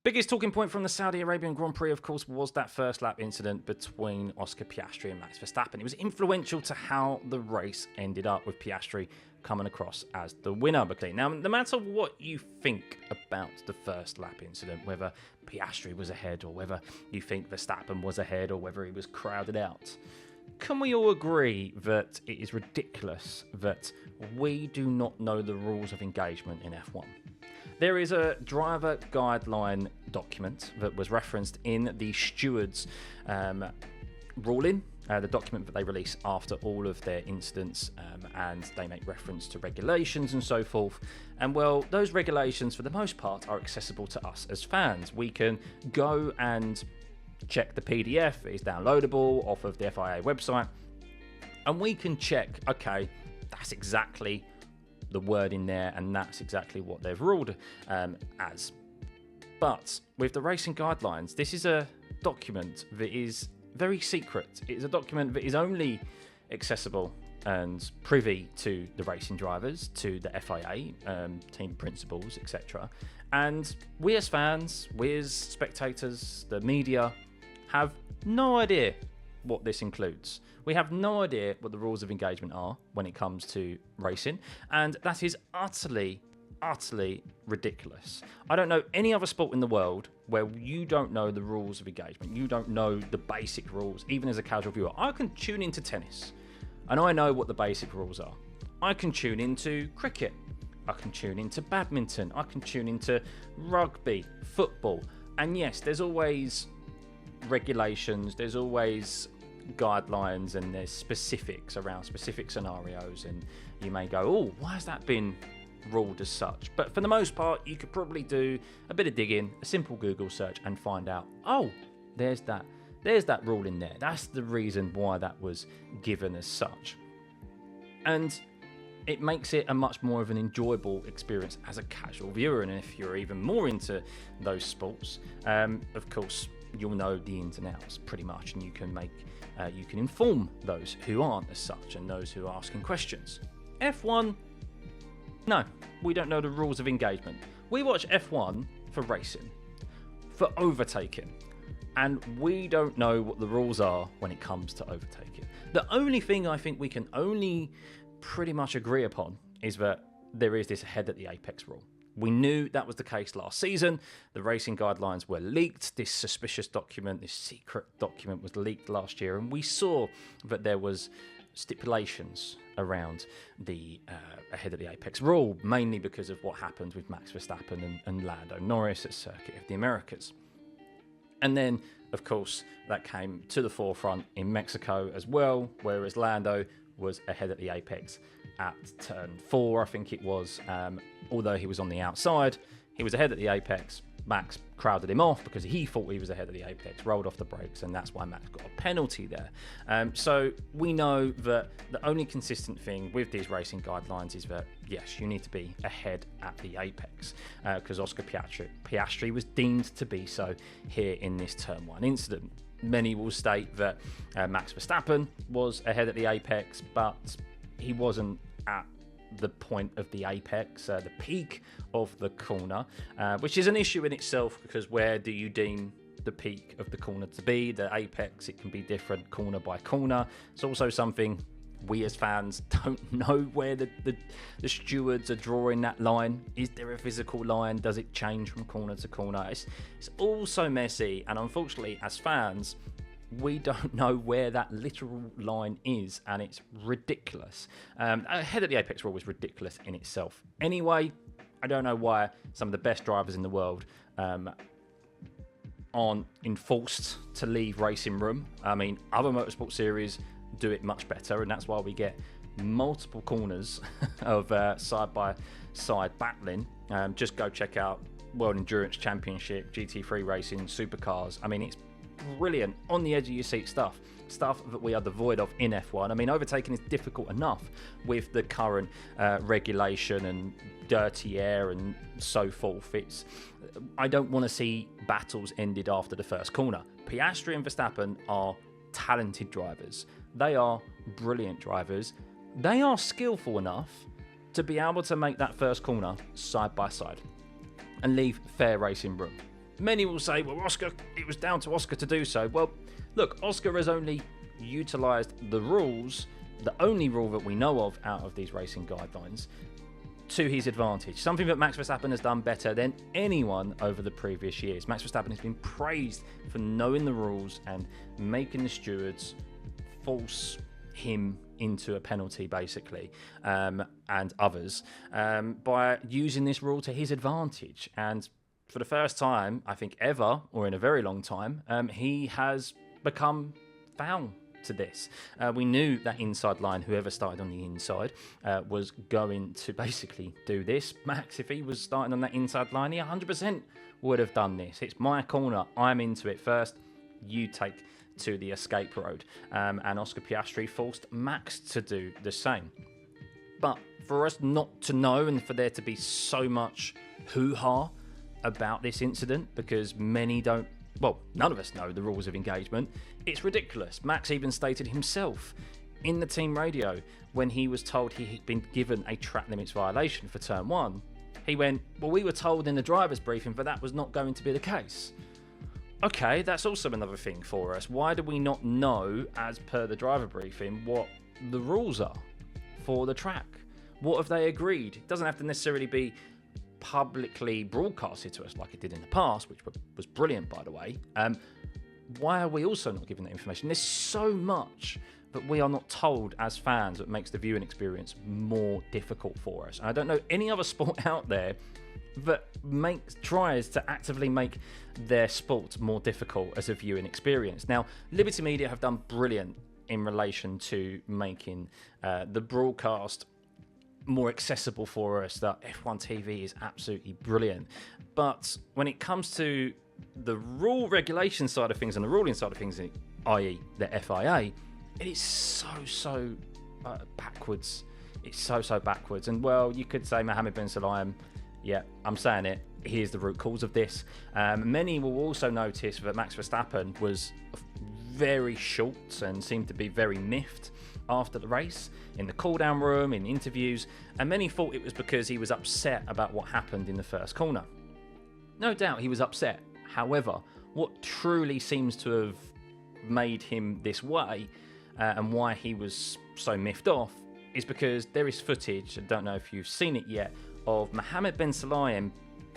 Biggest talking point from the Saudi Arabian Grand Prix, of course, was that first lap incident between Oscar Piastri and Max Verstappen. It was influential to how the race ended up, with Piastri coming across as the winner. Now, no matter what you think about the first lap incident, whether Piastri was ahead or whether you think Verstappen was ahead or whether he was crowded out, can we all agree that it is ridiculous that we do not know the rules of engagement in F1? There is a driver guideline document that was referenced in the stewards' ruling, the document that they release after all of their incidents, and they make reference to regulations and so forth. And well, those regulations for the most part are accessible to us as fans. We can go and check the PDF, it's downloadable off of the FIA website, and we can check, okay, that's exactly the word in there, and that's exactly what they've ruled as. But with the racing guidelines, this is a document that is very secret. It is a document that is only accessible and privy to the racing drivers, to the FIA, team principals, etc. And we as fans, we as spectators, the media, have no idea what this includes. We have no idea what the rules of engagement are when it comes to racing, and that is utterly ridiculous. I don't know any other sport in the world where you don't know the rules of engagement. You don't know the basic rules, even as a casual viewer. I can tune into tennis, and I know what the basic rules are. I can tune into cricket. I can tune into badminton. I can tune into rugby, football, and yes, there's always regulations, there's always guidelines, and there's specifics around specific scenarios, and you may go, oh, why has that been ruled as such? But for the most part, you could probably do a bit of digging, a simple Google search, and find out, oh, there's that rule in there. That's the reason why that was given as such. And it makes it a much more of an enjoyable experience as a casual viewer. And if you're even more into those sports, of course, you'll know the ins and outs pretty much, and you can inform those who aren't as such and those who are asking questions. F1, no, we don't know the rules of engagement. We watch F1 for racing, for overtaking, and we don't know what the rules are when it comes to overtaking. The only thing I think we can only pretty much agree upon is that there is this ahead at the apex rule. We knew that was the case last season. The racing guidelines were leaked. This suspicious document, this secret document, was leaked last year, and we saw that there was stipulations around the ahead of the apex rule, mainly because of what happened with Max Verstappen and Lando Norris at Circuit of the Americas. And then, of course, that came to the forefront in Mexico as well, whereas Lando was ahead at the apex at turn 4, I think it was. Although he was on the outside, he was ahead at the apex. Max crowded him off because he thought he was ahead of the apex, rolled off the brakes, and that's why Max got a penalty there. So we know that the only consistent thing with these racing guidelines is that, yes, you need to be ahead at the apex, because Oscar Piastri was deemed to be so here in this turn 1 incident. Many will state that Max Verstappen was ahead at the apex, but he wasn't at the point of the apex, the peak of the corner, which is an issue in itself, because where do you deem the peak of the corner to be? The apex, it can be different corner by corner. It's also something we as fans don't know where the stewards are drawing that line. Is there a physical line? Does it change from corner to corner? It's all so messy, and unfortunately as fans we don't know where that literal line is, and it's ridiculous. Ahead of the apex rule was ridiculous in itself anyway. I don't know why some of the best drivers in the world aren't enforced to leave racing room. I mean, other motorsport series do it much better, and that's why we get multiple corners of side-by-side battling. Just go check out World Endurance Championship, GT3 racing, supercars. I mean, it's brilliant, on the edge of your seat stuff that we are devoid of in F1. I mean, overtaking is difficult enough with the current regulation and dirty air and so forth. I don't want to see battles ended after the first corner. Piastri and Verstappen are talented drivers. They are brilliant drivers. They are skillful enough to be able to make that first corner side by side and leave fair racing room. many will say, well, Oscar, it was down to Oscar to do so. Well, look, Oscar has only utilised the rules, the only rule that we know of out of these racing guidelines, to his advantage. Something that Max Verstappen has done better than anyone over the previous years. Max Verstappen has been praised for knowing the rules and making the stewards force him into a penalty, basically, and others, by using this rule to his advantage. And for the first time, I think ever, or in a very long time, he has become foul to this. We knew that inside line, whoever started on the inside, was going to basically do this. Max, if he was starting on that inside line, he 100% would have done this. It's my corner, I'm into it first, you take to the escape road. And Oscar Piastri forced Max to do the same. But for us not to know, and for there to be so much hoo-ha about this incident, because many don't, well, none of us know the rules of engagement, it's ridiculous. Max even stated himself in the team radio when he was told he had been given a track limits violation for turn 1. He went, well, we were told in the driver's briefing that that was not going to be the case. Okay, that's also another thing for us. Why do we not know, as per the driver briefing, what the rules are for the track? What have they agreed? It doesn't have to necessarily be publicly broadcasted to us like it did in the past, which was brilliant, by the way. Why are we also not given that information? There's so much that we are not told as fans that makes the viewing experience more difficult for us. And I don't know any other sport out there that tries to actively make their sport more difficult as a viewing experience. Now, Liberty Media have done brilliant in relation to making the broadcast more accessible for us. That F1 TV is absolutely brilliant. But when it comes to the rule regulation side of things and the ruling side of things, i.e. the FIA, it is so backwards. It's so backwards. And well, you could say Mohammed bin Sulayem, yeah, I'm saying it, here's the root cause of this. Many will also notice that Max Verstappen was very short and seemed to be very miffed after the race, in the cool-down room, in interviews, and many thought it was because he was upset about what happened in the first corner. No doubt he was upset. However, what truly seems to have made him this way, and why he was so miffed off, is because there is footage, I don't know if you've seen it yet, of Mohammed bin Sulayem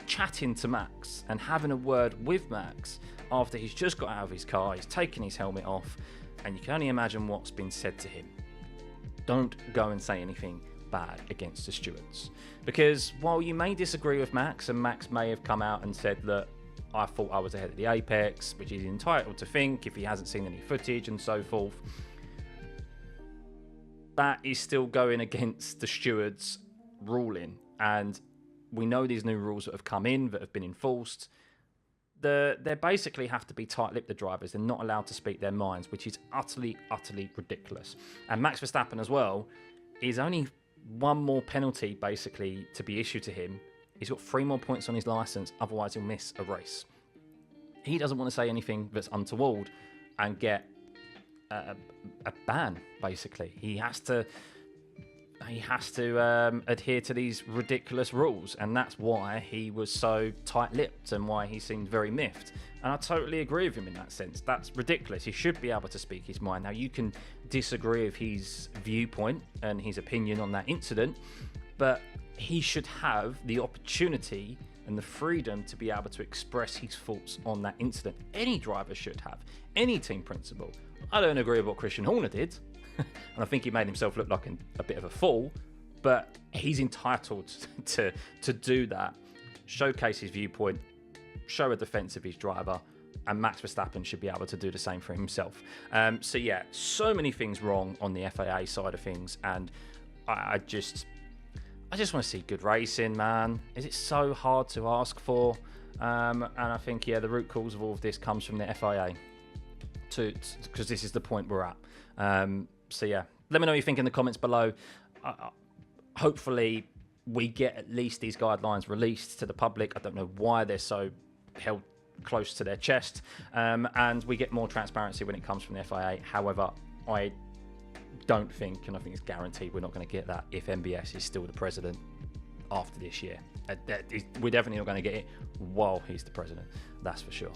chatting to Max and having a word with Max after he's just got out of his car, he's taken his helmet off, and you can only imagine what's been said to him. Don't go and say anything bad against the stewards. Because while you may disagree with Max, and Max may have come out and said, look, I thought I was ahead of the apex, which he's entitled to think if he hasn't seen any footage and so forth, that is still going against the stewards' ruling. And we know these new rules that have come in, that have been enforced, they basically have to be tight-lipped, the drivers. They're not allowed to speak their minds, which is utterly ridiculous. And Max Verstappen as well is only one more penalty basically to be issued to him. He's got 3 more points on his licence, otherwise he'll miss a race. He doesn't want to say anything that's untoward and get a ban, basically. He has to adhere to these ridiculous rules, and that's why he was so tight-lipped and why he seemed very miffed. And I totally agree with him in that sense. That's ridiculous. He should be able to speak his mind. Now, you can disagree with his viewpoint and his opinion on that incident, but he should have the opportunity and the freedom to be able to express his thoughts on that incident. Any driver should have. Any team principal. I don't agree with what Christian Horner did. And I think he made himself look like a bit of a fool, but he's entitled to do that, showcase his viewpoint, show a defence of his driver, and Max Verstappen should be able to do the same for himself. So yeah, so many things wrong on the FIA side of things, and I just want to see good racing, man. Is it so hard to ask for? And I think, yeah, the root cause of all of this comes from the FIA, because this is the point we're at. So yeah, let me know what you think in the comments below. Hopefully we get at least these guidelines released to the public. I don't know why they're so held close to their chest. And we get more transparency when it comes from the FIA. However, I don't think, and I think it's guaranteed, we're not going to get that if MBS is still the president after this year. We're definitely not going to get it while he's the president. that's for sure.